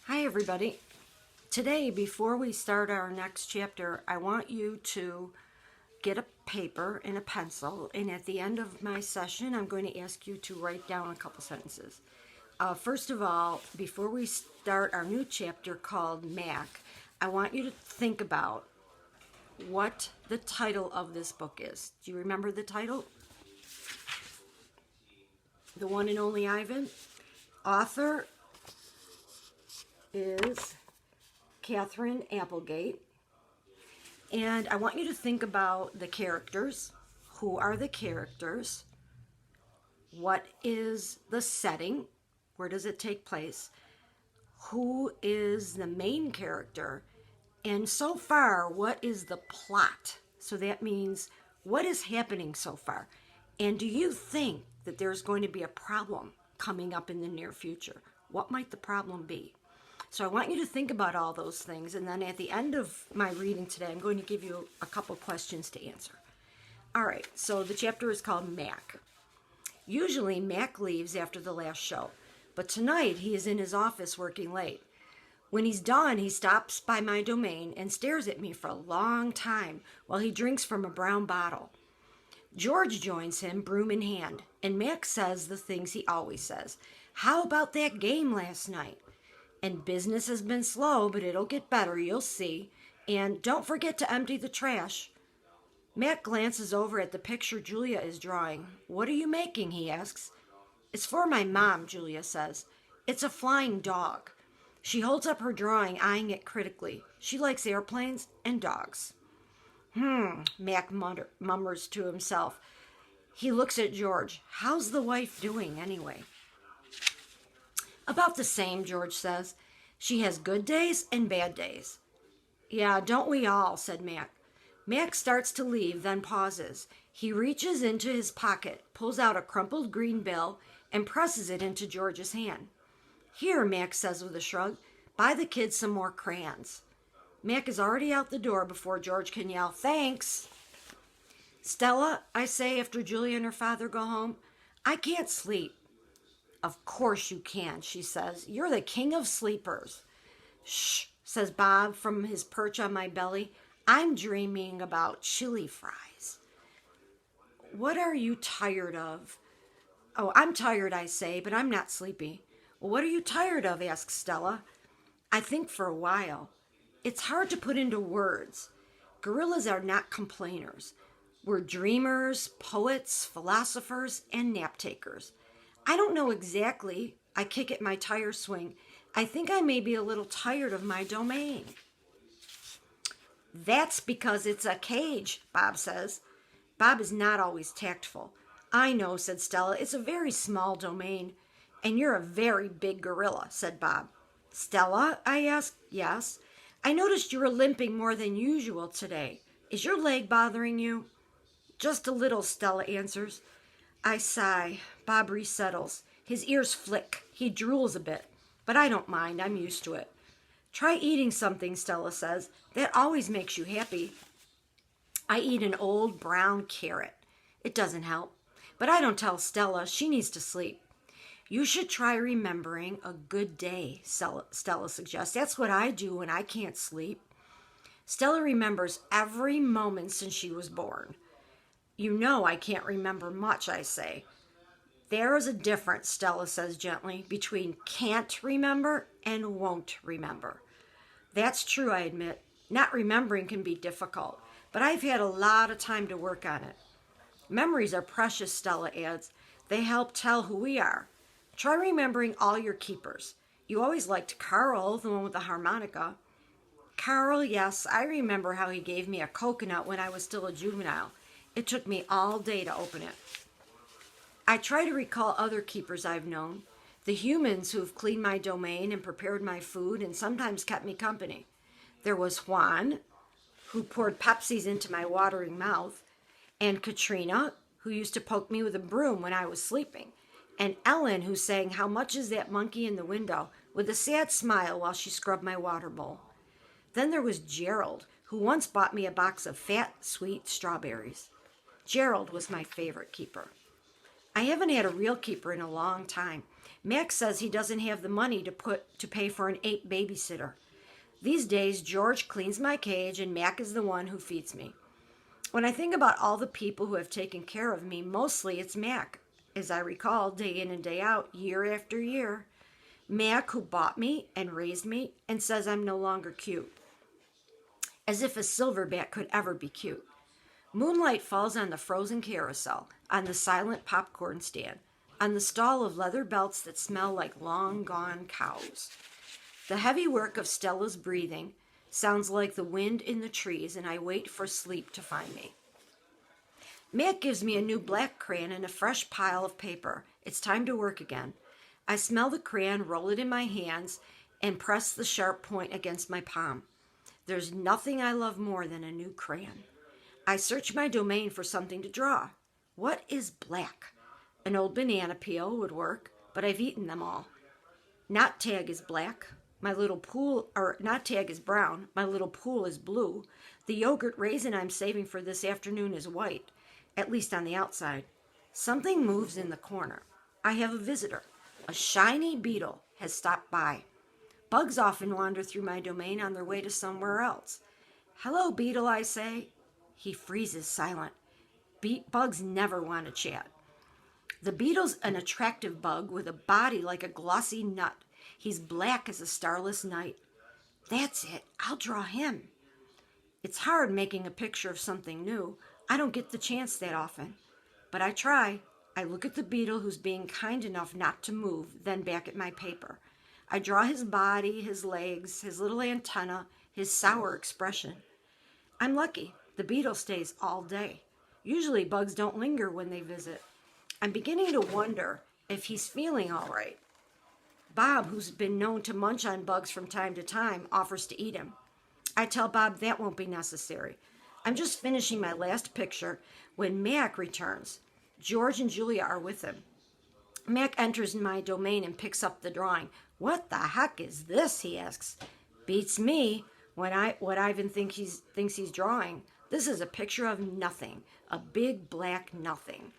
Hi, everybody. Today, before we start our next chapter, I want you to get a paper and a pencil, and at the end of my session, I'm going to ask you to write down a couple sentences. First of all, before we start our new chapter called Mac, I want you to think about what the title of this book is. Do you remember the title? The One and Only Ivan. Author is Catherine Applegate. And I want you to think about the characters. Who are the characters? What is the setting? Where does it take place? Who is the main character? And so far, what is the plot? So that means what is happening so far? And do you think that there's going to be a problem coming up in the near future? What might the problem be? So I want you to think about all those things, and then at the end of my reading today, I'm going to give you a couple questions to answer. All right, so the chapter is called Mac. Usually Mac leaves after the last show, but tonight he is in his office working late. When he's done, he stops by my domain and stares at me for a long time while he drinks from a brown bottle. George joins him, broom in hand, and Mac says the things he always says. How about that game last night? And business has been slow, but it'll get better, you'll see. And don't forget to empty the trash. Matt glances over at the picture Julia is drawing. What are you making, he asks. It's for my mom, Julia says. It's a flying dog. She holds up her drawing, eyeing it critically. She likes airplanes and dogs. Mac murmurs to himself. He looks at George. How's the wife doing anyway? About the same, George says. She has good days and bad days. Yeah, don't we all, said Mac. Mac starts to leave, then pauses. He reaches into his pocket, pulls out a crumpled green bill, and presses it into George's hand. Here, Mac says with a shrug, buy the kids some more crayons. Mac is already out the door before George can yell, thanks. Stella, I say after Julia and her father go home, I can't sleep. Of course you can, she says. You're the king of sleepers. Shh, says Bob from his perch on my belly. I'm dreaming about chili fries. What are you tired of? Oh, I'm tired, I say, but I'm not sleepy. Well, what are you tired of, asks Stella. I think for a while. It's hard to put into words. Gorillas are not complainers. We're dreamers, poets, philosophers, and nap takers. I don't know exactly. I kick at my tire swing. I think I may be a little tired of my domain. That's because it's a cage, Bob says. Bob is not always tactful. I know, said Stella. It's a very small domain. And you're a very big gorilla, said Bob. Stella, I asked. Yes. I noticed you were limping more than usual today. Is your leg bothering you? Just a little, Stella answers. I sigh. Bob resettles. His ears flick. He drools a bit. But I don't mind. I'm used to it. Try eating something, Stella says. That always makes you happy. I eat an old brown carrot. It doesn't help. But I don't tell Stella. She needs to sleep. You should try remembering a good day, Stella suggests. That's what I do when I can't sleep. Stella remembers every moment since she was born. You know I can't remember much, I say. There is a difference, Stella says gently, between can't remember and won't remember. That's true, I admit. Not remembering can be difficult, but I've had a lot of time to work on it. Memories are precious, Stella adds. They help tell who we are. Try remembering all your keepers. You always liked Carl, the one with the harmonica. Carl, yes, I remember how he gave me a coconut when I was still a juvenile. It took me all day to open it. I try to recall other keepers I've known, the humans who've cleaned my domain and prepared my food and sometimes kept me company. There was Juan, who poured Pepsis into my watering mouth, and Katrina, who used to poke me with a broom when I was sleeping, and Ellen, who sang How Much Is That Monkey in the Window with a sad smile while she scrubbed my water bowl. Then there was Gerald, who once bought me a box of fat, sweet strawberries. Gerald was my favorite keeper. I haven't had a real keeper in a long time. Mac says he doesn't have the money to pay for an ape babysitter. These days, George cleans my cage and Mac is the one who feeds me. When I think about all the people who have taken care of me, mostly it's Mac, as I recall, day in and day out, year after year. Mac, who bought me and raised me and says I'm no longer cute. As if a silverback could ever be cute. Moonlight falls on the frozen carousel, on the silent popcorn stand, on the stall of leather belts that smell like long-gone cows. The heavy work of Stella's breathing sounds like the wind in the trees, and I wait for sleep to find me. Matt gives me a new black crayon and a fresh pile of paper. It's time to work again. I smell the crayon, roll it in my hands, and press the sharp point against my palm. There's nothing I love more than a new crayon. I search my domain for something to draw. What is black? An old banana peel would work, but I've eaten them all. Knot tag is black. Knot tag is brown. My little pool is blue. The yogurt raisin I'm saving for this afternoon is white, at least on the outside. Something moves in the corner. I have a visitor. A shiny beetle has stopped by. Bugs often wander through my domain on their way to somewhere else. Hello, beetle, I say. He freezes silent. Bugs never want to chat. The beetle's an attractive bug with a body like a glossy nut. He's black as a starless night. That's it. I'll draw him. It's hard making a picture of something new. I don't get the chance that often. But I try. I look at the beetle who's being kind enough not to move, then back at my paper. I draw his body, his legs, his little antenna, his sour expression. I'm lucky. The beetle stays all day. Usually bugs don't linger when they visit. I'm beginning to wonder if he's feeling all right. Bob, who's been known to munch on bugs from time to time, offers to eat him. I tell Bob that won't be necessary. I'm just finishing my last picture when Mac returns. George and Julia are with him. Mac enters my domain and picks up the drawing. What the heck is this? He asks. Beats me what Ivan thinks he's drawing. This is a picture of nothing, a big black nothing.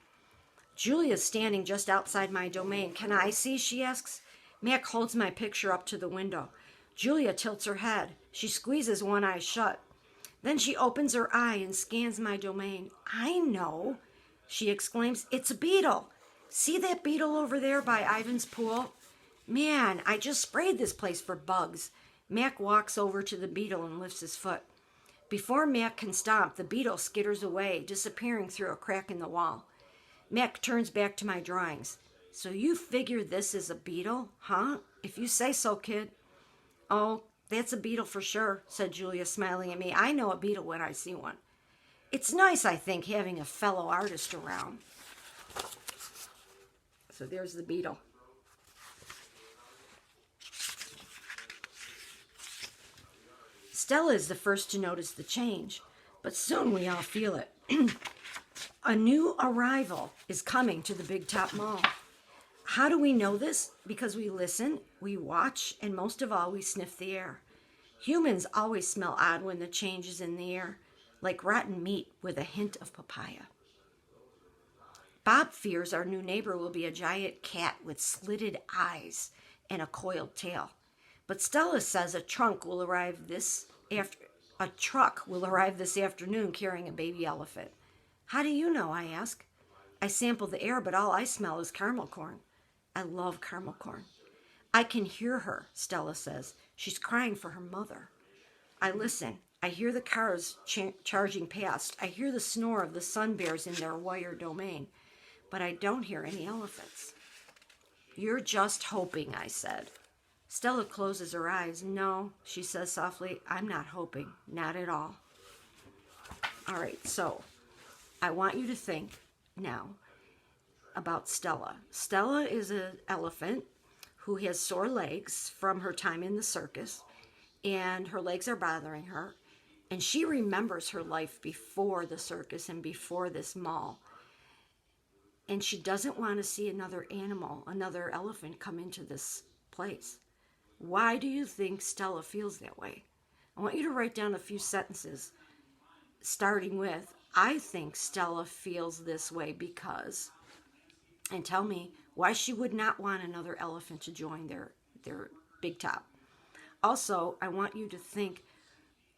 Julia's standing just outside my domain. Can I see? She asks. Mac holds my picture up to the window. Julia tilts her head. She squeezes one eye shut. Then she opens her eye and scans my domain. I know, she exclaims. It's a beetle. See that beetle over there by Ivan's pool? Man, I just sprayed this place for bugs. Mac walks over to the beetle and lifts his foot. Before Mac can stomp, the beetle skitters away, disappearing through a crack in the wall. Mac turns back to my drawings. So you figure this is a beetle, huh? If you say so, kid. Oh, that's a beetle for sure, said Julia, smiling at me. I know a beetle when I see one. It's nice, I think, having a fellow artist around. So there's the beetle. Stella is the first to notice the change, but soon we all feel it. A new arrival is coming to the Big Top Mall. How do we know this? Because we listen, we watch, and most of all, we sniff the air. Humans always smell odd when the change is in the air, like rotten meat with a hint of papaya. Bob fears our new neighbor will be a giant cat with slitted eyes and a coiled tail. But Stella says a truck will arrive this afternoon carrying a baby elephant. How do you know? I ask. I sample the air, but all I smell is caramel corn. I love caramel corn. I can hear her, Stella says. She's crying for her mother. I listen. I hear the cars charging past. I hear the snore of the sun bears in their wire domain. But I don't hear any elephants. You're just hoping, I said. Stella closes her eyes. No, she says softly, I'm not hoping. Not at all. All right, so I want you to think now about Stella. Stella is an elephant who has sore legs from her time in the circus, and her legs are bothering her, and she remembers her life before the circus and before this mall, and she doesn't want to see another animal, another elephant come into this place. Why do you think Stella feels that way? I want you to write down a few sentences, starting with, I think Stella feels this way because, and tell me why she would not want another elephant to join their big top. Also, I want you to think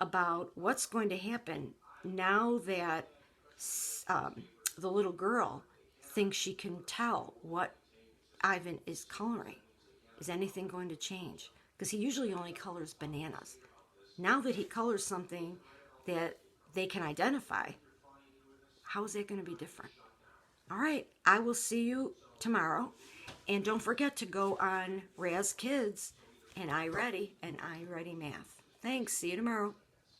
about what's going to happen now that the little girl thinks she can tell what Ivan is coloring. Is anything going to change? Because he usually only colors bananas. Now that he colors something that they can identify, how is that going to be different? All right, I will see you tomorrow. And don't forget to go on Raz Kids and iReady and iReady Math. Thanks. See you tomorrow.